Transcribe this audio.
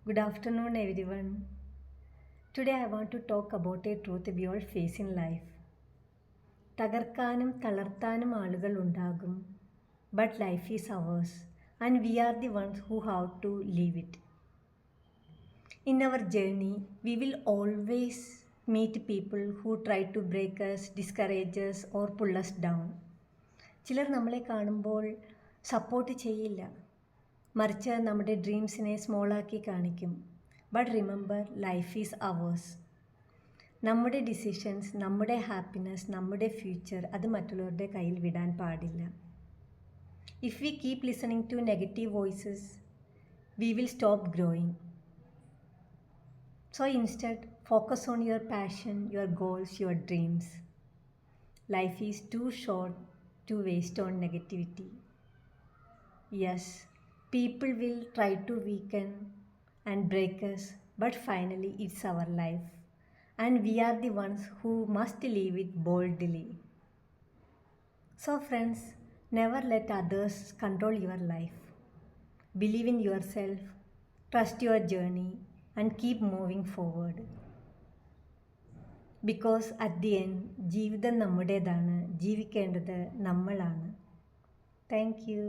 Good afternoon, everyone. Today, I want to talk about a truth we all face in life. തകർക്കാനും തളർത്താനും ആളുകൾ ഉണ്ടാകും, but life is ours, and we are the ones who have to live it. In our journey, we will always meet people who try to break us, discourage us, or pull us down. ചിലർ നമ്മളെ കാണുമ്പോൾ support ചെയ്യില്ല, മറിച്ച് നമ്മുടെ ഡ്രീംസിനെ സ്മോളാക്കി കാണിക്കും. But remember, life is ours. നമ്മുടെ ഡിസിഷൻസ്, നമ്മുടെ ഹാപ്പിനെസ്, നമ്മുടെ ഫ്യൂച്ചർ അത് മറ്റുള്ളവരുടെ കയ്യിൽ വിടാൻ പാടില്ല. If we keep listening to negative voices, we will stop growing. So instead, focus on your passion, your goals, your dreams. Life is too short to waste on negativity. Yes, people will try to weaken and break us, but finally it's our life, and we are the ones who must live it boldly. So friends, never let others control your life. Believe in yourself, trust your journey, and keep moving forward. Because at the end ജീവിതം നമ്മുടേതാണ്, ജീവിക്കേണ്ടത് നമ്മളാണ്. Thank you.